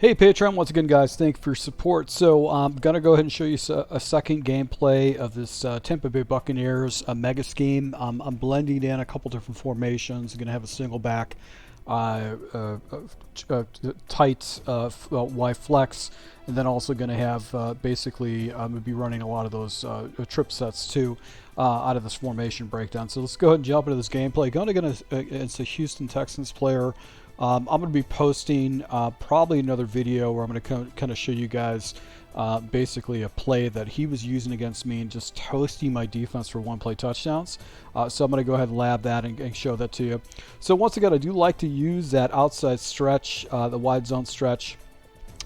Hey Patreon, once again guys, thank you for your support. So I'm going to go ahead and show you a second gameplay of this Tampa Bay Buccaneers mega scheme. I'm blending in a couple different formations. I'm going to have a single back, tight Y flex, and then also going to have basically I'm going to be running a lot of those trip sets too out of this formation breakdown. So let's go ahead and jump into this gameplay. It's a Houston Texans player. I'm going to be posting probably another video where I'm going to kind of show you guys basically a play that he was using against me and just toasting my defense for one-play touchdowns. So I'm going to go ahead and lab that and show that to you. So once again, I do like to use that outside stretch, the wide zone stretch,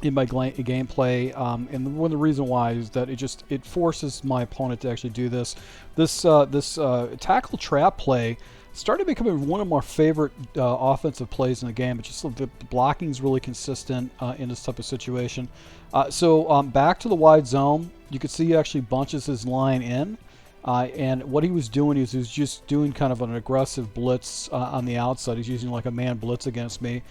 in my gameplay, and one of the reasons why is that it forces my opponent to actually do this. This tackle trap play started becoming one of my favorite offensive plays in the game. It's just the blocking is really consistent in this type of situation. So back to the wide zone, you can see he actually bunches his line in. And what he was doing is he was just doing kind of an aggressive blitz on the outside. He's using like a man blitz against me.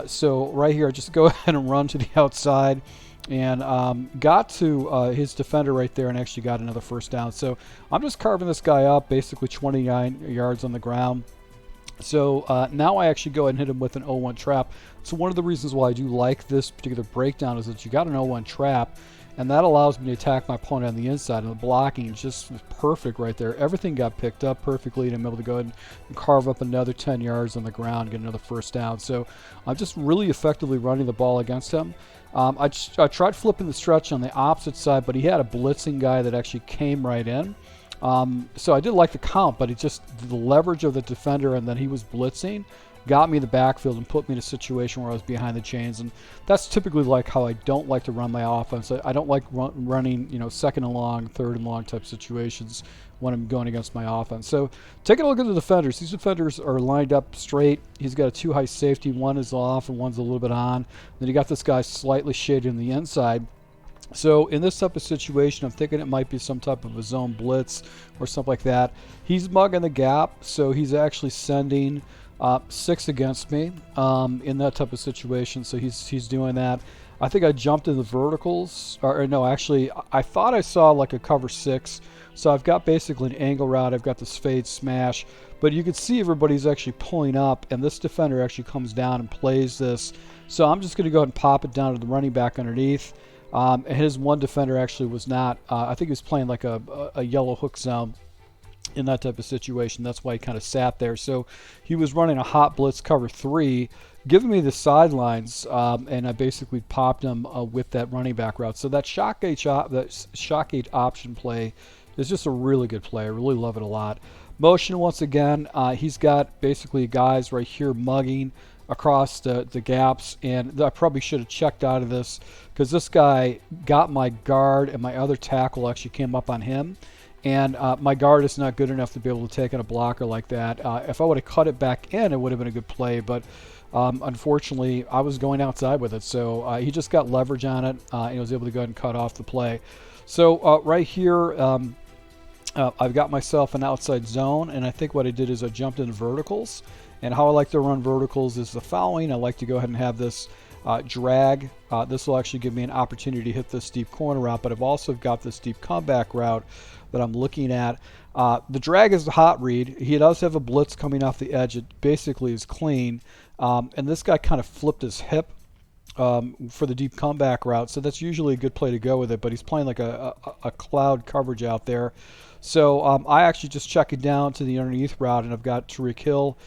So right here, just go ahead and run to the outside and got to his defender right there and actually got another first down. So I'm just carving this guy up, basically 29 yards on the ground. So now I actually go ahead and hit him with an 0-1 trap. So one of the reasons why I do like this particular breakdown is that you got an 0-1 trap, and that allows me to attack my opponent on the inside, and the blocking is just perfect right there. Everything got picked up perfectly, and I'm able to go ahead and carve up another 10 yards on the ground and get another first down. So I'm just really effectively running the ball against him. I tried flipping the stretch on the opposite side, but he had a blitzing guy that actually came right in. So I did like the count, but it just, the leverage of the defender and then he was blitzing got me in the backfield and put me in a situation where I was behind the chains, and that's typically like how I don't like to run my offense. I don't like running, second and long, third and long type situations when I'm going against my offense. So taking a look at the defenders. These defenders are lined up straight. He's got a two high safety. One is off and one's a little bit on. Then you got this guy slightly shaded on the inside. So in this type of situation, I'm thinking it might be some type of a zone blitz or something like that. He's mugging the gap, so he's actually sending 6 against me in that type of situation. So he's doing that. I think I jumped in the verticals, or no, actually, I thought I saw like a cover 6. So I've got basically an angle route. I've got this fade smash, but you can see everybody's actually pulling up, and this defender actually comes down and plays this. So I'm just going to go ahead and pop it down to the running back underneath. And his one defender actually was not, I think he was playing like a yellow hook zone in that type of situation. That's why he kind of sat there. So he was running a hot blitz cover 3, giving me the sidelines, and I basically popped him with that running back route. So that shock gate option play is just a really good play. I really love it a lot. Motion once again, he's got basically guys right here mugging across the gaps, and I probably should have checked out of this because this guy got my guard and my other tackle actually came up on him, and my guard is not good enough to be able to take in a blocker like that. If I would have cut it back in, it would have been a good play, but unfortunately I was going outside with it, so he just got leverage on it, and he was able to go ahead and cut off the play. So right here, I've got myself an outside zone, and I think what I did is I jumped into verticals. And how I like to run verticals is the following. I like to go ahead and have this drag. This will actually give me an opportunity to hit this deep corner route, but I've also got this deep comeback route that I'm looking at. The drag is the hot read. He does have a blitz coming off the edge. It basically is clean. And this guy kind of flipped his hip for the deep comeback route, so that's usually a good play to go with it, but he's playing like a cloud coverage out there. So I actually just check it down to the underneath route, and I've got Tariq Hill.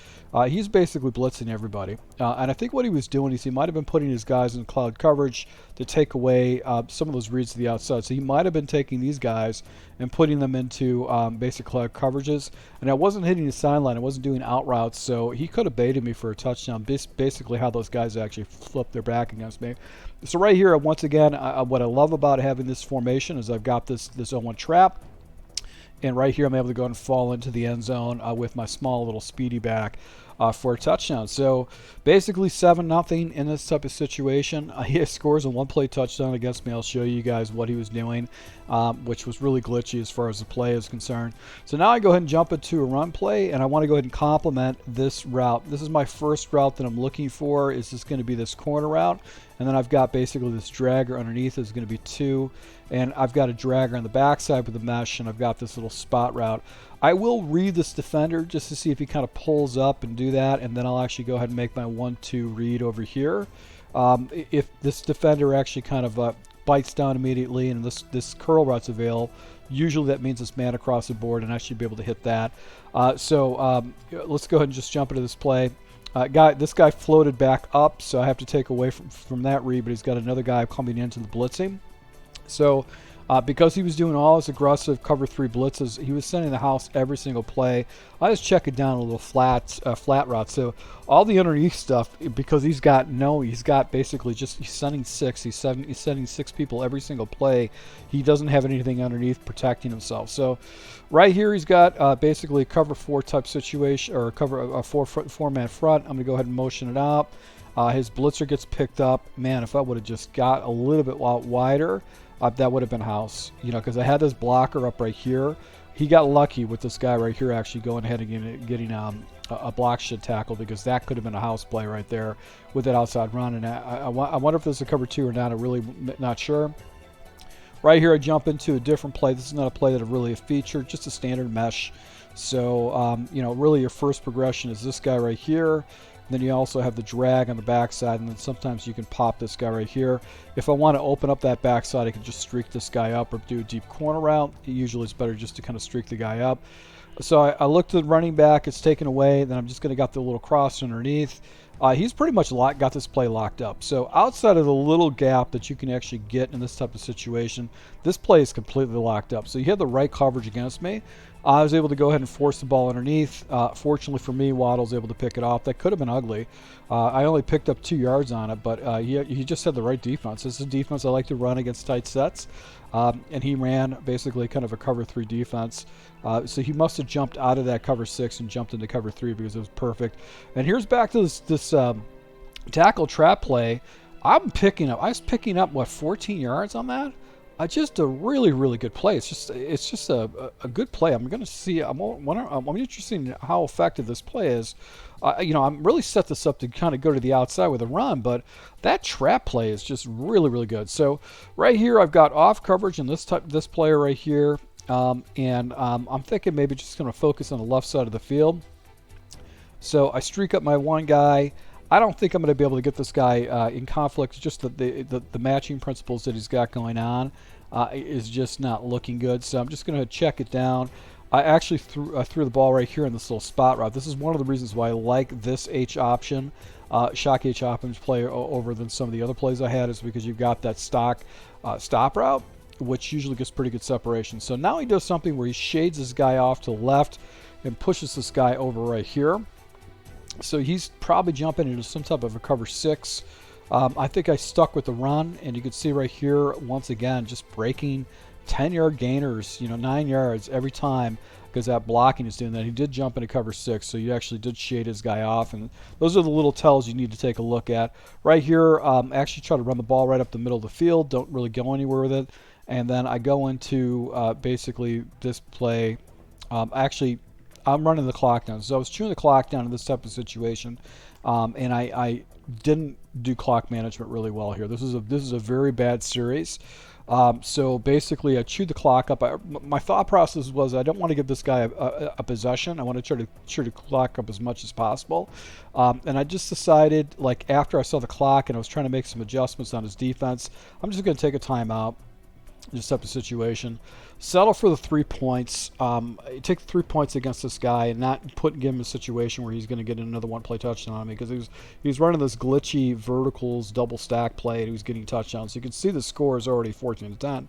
He's basically blitzing everybody. And I think what he was doing is he might have been putting his guys in cloud coverage to take away some of those reads to the outside. So he might have been taking these guys and putting them into basic cloud coverages. And I wasn't hitting the sideline. I wasn't doing out routes. So he could have baited me for a touchdown, basically how those guys actually flipped their back against me. So right here, once again, what I love about having this formation is I've got this 0-1 trap. And right here, I'm able to go and fall into the end zone with my small little speedy back. for a touchdown. So basically 7-0 in this type of situation. He scores a one-play touchdown against me. I'll show you guys what he was doing, which was really glitchy as far as the play is concerned. So now I go ahead and jump into a run play, and I want to go ahead and complement this route. This is my first route that I'm looking for. Is this going to be this corner route? And then I've got basically this dragger underneath is going to be 2. And I've got a dragger on the backside with a mesh, and I've got this little spot route. I will read this defender just to see if he kind of pulls up and do that, and then I'll actually go ahead and make my 1-2 read over here. If this defender actually kind of bites down immediately and this curl route's available, usually that means it's man across the board, and I should be able to hit that. So let's go ahead and just jump into this play. This guy floated back up, so I have to take away from that read, but he's got another guy coming into the blitzing. So because he was doing all his aggressive cover 3 blitzes, he was sending the house every single play. I just check it down a little flat route. So all the underneath stuff, because he's got basically just, he's sending 6. He's sending 6 people every single play. He doesn't have anything underneath protecting himself. So right here he's got basically a cover 4 type situation, or a 4-man front. I'm going to go ahead and motion it up. His blitzer gets picked up. Man, if I would have just got a little bit wider, that would have been house, because I had this blocker up right here. He got lucky with this guy right here actually going ahead and getting a block shit tackle, because that could have been a house play right there with that outside run. And I wonder if this is a cover 2 or not. I'm really not sure. Right here I jump into a different play. This is not a play that I really featured, just a standard mesh. So really your first progression is this guy right here. Then you also have the drag on the backside, and then sometimes you can pop this guy right here. If I want to open up that backside, I can just streak this guy up or do a deep corner route. Usually it's better just to kind of streak the guy up. So I look to the running back, it's taken away, then I'm just going to got the little cross underneath. He's pretty much got this play locked up. So outside of the little gap that you can actually get in this type of situation, this play is completely locked up. So you had the right coverage against me. I was able to go ahead and force the ball underneath. Fortunately for me, Waddle's able to pick it off. That could have been ugly. I only picked up 2 yards on it, but he just had the right defense. This is a defense I like to run against tight sets. And he ran basically kind of a cover 3 defense. So he must have jumped out of that cover 6 and jumped into cover 3 because it was perfect. And here's back to this tackle trap play. I was picking up what, 14 yards on that? Just a really, really good play. It's just a good play. I'm going to see. I'm interested in how effective this play is. I'm really set this up to kind of go to the outside with a run, but that trap play is just really, really good. So right here, I've got off coverage in this player right here, and I'm thinking maybe just going to focus on the left side of the field. So I streak up my one guy. I don't think I'm going to be able to get this guy in conflict. Just the matching principles that he's got going on is just not looking good. So I'm just going to check it down. I actually threw the ball right here in this little spot route. This is one of the reasons why I like this H option, shock H option play over than some of the other plays I had, is because you've got that stock stop route, which usually gets pretty good separation. So now he does something where he shades this guy off to the left and pushes this guy over right here. So he's probably jumping into some type of a cover 6. I think I stuck with the run, and you can see right here, once again, just breaking 10-yard gainers, 9 yards every time, because that blocking is doing that. He did jump into cover 6, so you actually did shade his guy off, and those are the little tells you need to take a look at. Right here, actually try to run the ball right up the middle of the field, don't really go anywhere with it, and then I go into basically this play. I'm running the clock down. So I was chewing the clock down in this type of situation, and I didn't do clock management really well here. This is a very bad series. So basically, I chewed the clock up. My thought process was I don't want to give this guy a possession. I want to try to clock up as much as possible. And I just decided, like after I saw the clock and I was trying to make some adjustments on his defense, I'm just going to take a timeout. Just type of situation. Settle for the 3 points. Take the 3 points against this guy and not give him a situation where he's going to get another one-play touchdown on me, because he was running this glitchy verticals double stack play and he was getting touchdowns. So you can see the score is already 14-10.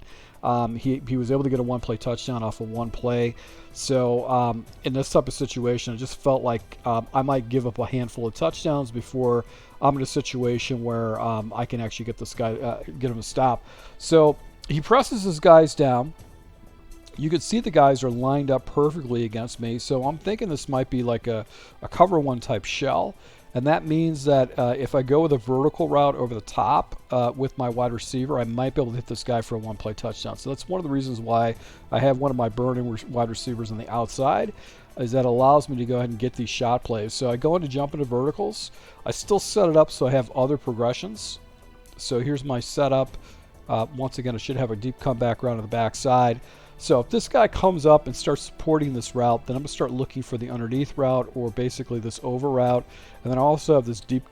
He was able to get a one-play touchdown off of one play. So in this type of situation, I just felt like I might give up a handful of touchdowns before I'm in a situation where I can actually get this guy, get him to stop. So he presses his guys down, you can see the guys are lined up perfectly against me, so I'm thinking this might be like a cover one type shell. And that means that if I go with a vertical route over the top with my wide receiver, I might be able to hit this guy for a one-play touchdown. So that's one of the reasons why I have one of my burning wide receivers on the outside, is that allows me to go ahead and get these shot plays. So I go into jump into verticals. I still set it up so I have other progressions. So here's my setup. Once again, I should have a deep comeback route on the backside. So if this guy comes up and starts supporting this route, then I'm going to start looking for the underneath route, or basically this over route. And then I also have this deep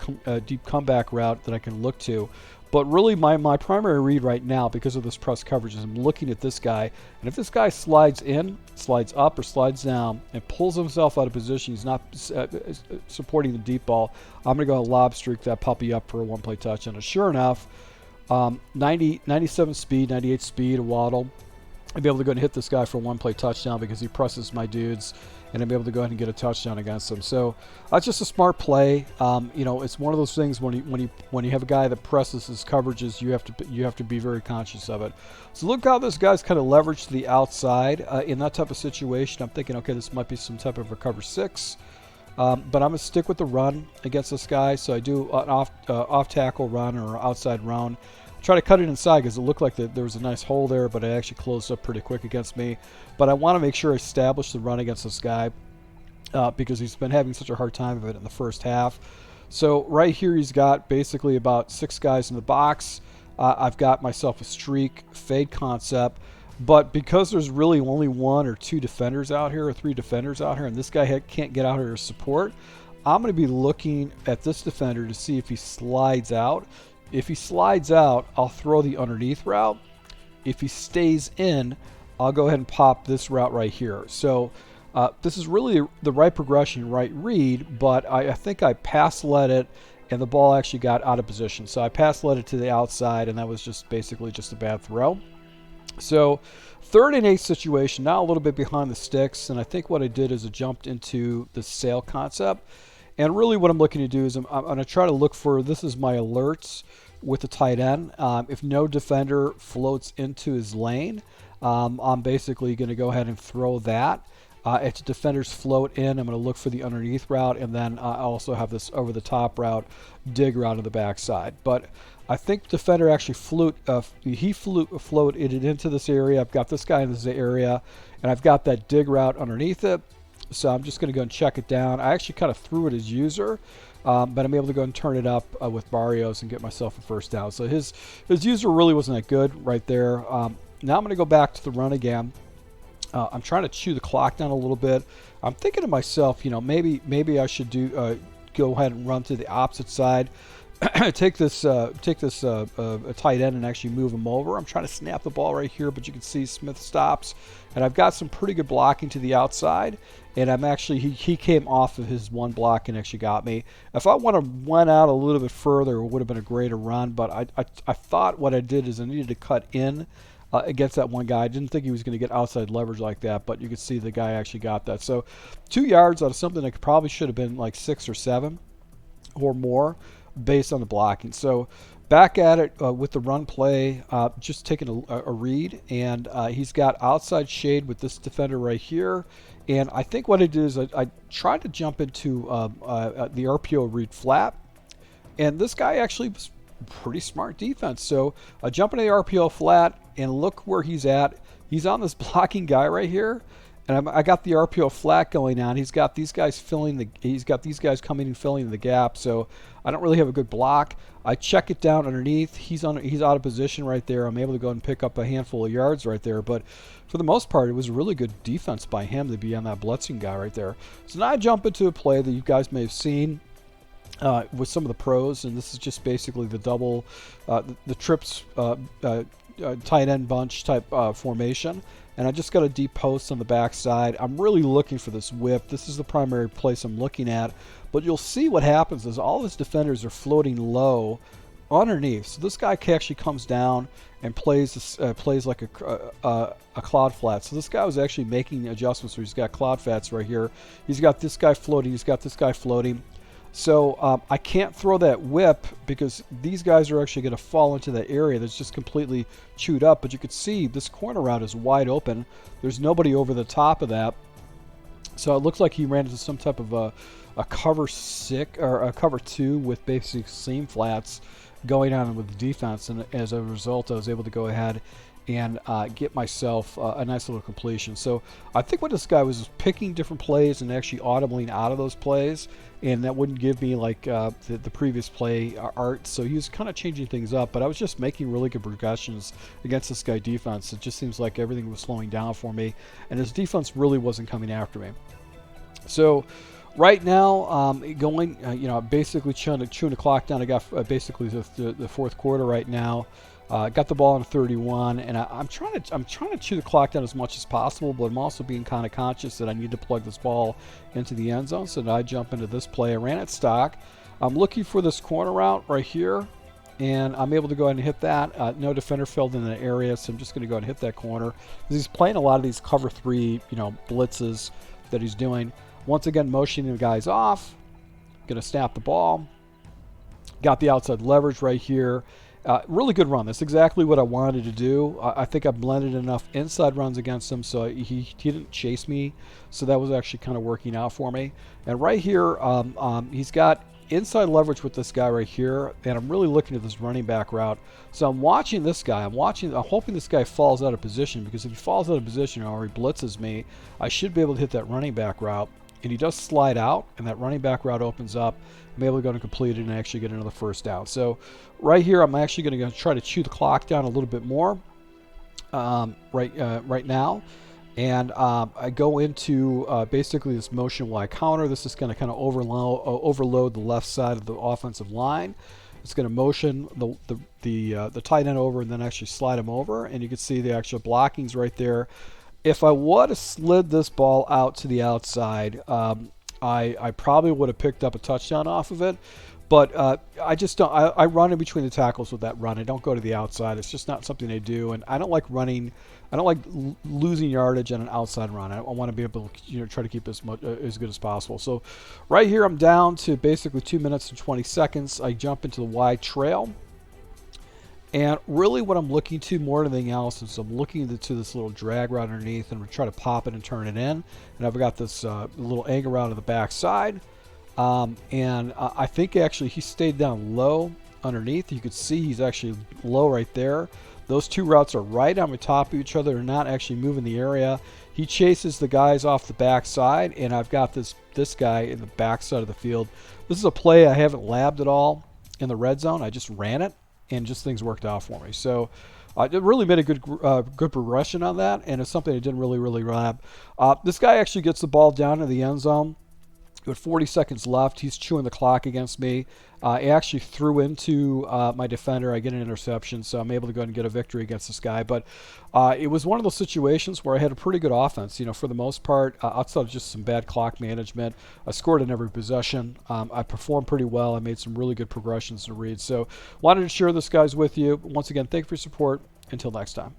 comeback route that I can look to. But really my primary read right now, because of this press coverage, is I'm looking at this guy. And if this guy slides in, slides up, or slides down, and pulls himself out of position, he's not supporting the deep ball, I'm going to go lob streak that puppy up for a one-play touchdown. And sure enough, 97 speed, 98 speed, a waddle. I'd be able to go and hit this guy for a one-play touchdown because he presses my dudes, and I'd be able to go ahead and get a touchdown against him. So that's just a smart play. You know, it's one of those things when you have a guy that presses his coverages, you have to be very conscious of it. So look how this guy's kind of leveraged to the outside in that type of situation. I'm thinking, okay, this might be some type of a cover 6. But I'm going to stick with the run against this guy. So I do an off tackle run or outside run. Try to cut it inside because it looked like there was a nice hole there, but it actually closed up pretty quick against me. But I want to make sure I establish the run against this guy because he's been having such a hard time of it in the first half. So right here he's got basically about 6 guys in the box. I've got myself a streak fade concept. But because there's really only 1 or 2 defenders out here, or 3 defenders out here, and this guy can't get out here to support, I'm going to be looking at this defender to see if he slides out. If he slides out, I'll throw the underneath route. If he stays in, I'll go ahead and pop this route right here. So this is really the right progression, right read, but I think I pass-led it, and the ball actually got out of position. So I pass-led it to the outside, and that was just basically just a bad throw. So 3rd and 8 situation, now a little bit behind the sticks, and I think what I did is I jumped into the sail concept. And really what I'm looking to do is I'm going to try to look for, this is my alerts with the tight end. If no defender floats into his lane, I'm basically going to go ahead and throw that. If defenders float in, I'm going to look for the underneath route, and then I also have this over the top route, dig route on the backside. But I think defender actually floated into this area. I've got this guy in this area, and I've got that dig route underneath it. So I'm just going to go and check it down. I actually kind of threw it as user, but I'm able to go and turn it up with Barrios and get myself a first down. So his user really wasn't that good right there. Now I'm going to go back to the run again. I'm trying to chew the clock down a little bit. I'm thinking to myself, you know, maybe I should go ahead and run to the opposite side. take this a tight end and actually move him over. I'm trying to snap the ball right here, but you can see Smith stops, and I've got some pretty good blocking to the outside, and I'm actually he came off of his one block and actually got me. If I want to run out a little bit further, it would have been a greater run, but I thought what I did is I needed to cut in against that one guy. I didn't think he was going to get outside leverage like that, but you could see the guy actually got that. So 2 yards out of something that probably should have been like 6 or 7 or more, based on the blocking. So back at it with the run play, just taking a read, and he's got outside shade with this defender right here. And I think what I did is I tried to jump into the RPO read flat, and this guy actually was pretty smart defense. So I jump into the RPO flat, and look where he's at. He's on this blocking guy right here. And I got the RPO flat going on. He's got these guys coming and filling the gap. So I don't really have a good block. I check it down underneath. He's out of position right there. I'm able to go and pick up a handful of yards right there. But for the most part, it was really good defense by him to be on that blitzing guy right there. So now I jump into a play that you guys may have seen with some of the pros, and this is just basically the double, the trips tight end bunch type formation. And I just got a deep post on the backside. I'm really looking for this whip. This is the primary place I'm looking at. But you'll see what happens is all his defenders are floating low underneath. So this guy actually comes down and plays like a cloud flat. So this guy was actually making adjustments where he's got cloud flats right here. He's got this guy floating. He's got this guy floating. So I can't throw that whip because these guys are actually going to fall into that area that's just completely chewed up. But you could see this corner route is wide open. There's nobody over the top of that. So it looks like he ran into some type of a cover 6 or a cover 2 with basic seam flats going on with the defense. And as a result, I was able to go ahead and get myself a nice little completion. So I think what this guy was picking different plays and actually audibling out of those plays, and that wouldn't give me like the previous play art. So he was kind of changing things up, but I was just making really good progressions against this guy defense. It just seems like everything was slowing down for me, and his defense really wasn't coming after me. So right now, basically chewing the clock down. I got basically the fourth quarter right now. Got the ball in 31, and I'm trying to chew the clock down as much as possible, but I'm also being kind of conscious that I need to plug this ball into the end zone. So now I jump into this play. I ran it stock. I'm looking for this corner route right here, and I'm able to go ahead and hit that. No defender filled in the area, so I'm just going to go ahead and hit that corner. He's playing a lot of these cover 3, blitzes that he's doing. Once again, motioning the guys off. Going to snap the ball. Got the outside leverage right here. Really good run. That's exactly what I wanted to do. I think I blended enough inside runs against him, so he didn't chase me. So that was actually kind of working out for me. And right here, he's got inside leverage with this guy right here, and I'm really looking at this running back route. So I'm watching this guy. I'm hoping this guy falls out of position, because if he falls out of position or he blitzes me, I should be able to hit that running back route. And he does slide out, and that running back route opens up. I'm able to go and complete it and actually get another first down. So right here, I'm actually going to try to chew the clock down a little bit more right now. And I go into basically this motion Y counter. This is going to kind of overload the left side of the offensive line. It's going to motion the tight end over and then actually slide him over. And you can see the actual blockings right there. If I would have slid this ball out to the outside, I probably would have picked up a touchdown off of it. But I just don't. I run in between the tackles with that run. I don't go to the outside. It's just not something I do. And I don't like running. I don't like losing yardage on an outside run. I want to be able to try to keep as good as possible. So right here, I'm down to basically 2 minutes and 20 seconds. I jump into the wide trail. And really what I'm looking to more than anything else is I'm looking to this little drag route underneath, and I'm trying to pop it and turn it in. And I've got this little angle route on the back side. And I think actually he stayed down low underneath. You could see he's actually low right there. Those two routes are right on the top of each other. They're not actually moving the area. He chases the guys off the back side, and I've got this guy in the back side of the field. This is a play I haven't labbed at all in the red zone. I just ran it, and just things worked out for me. So it really made a good progression on that, and it's something I didn't really lab. This guy actually gets the ball down to the end zone. With 40 seconds left, he's chewing the clock against me. I actually threw into my defender. I get an interception, so I'm able to go ahead and get a victory against this guy. But it was one of those situations where I had a pretty good offense. For the most part, outside of just some bad clock management, I scored in every possession. I performed pretty well. I made some really good progressions to read. So wanted to share this, guys, with you. Once again, thank you for your support. Until next time.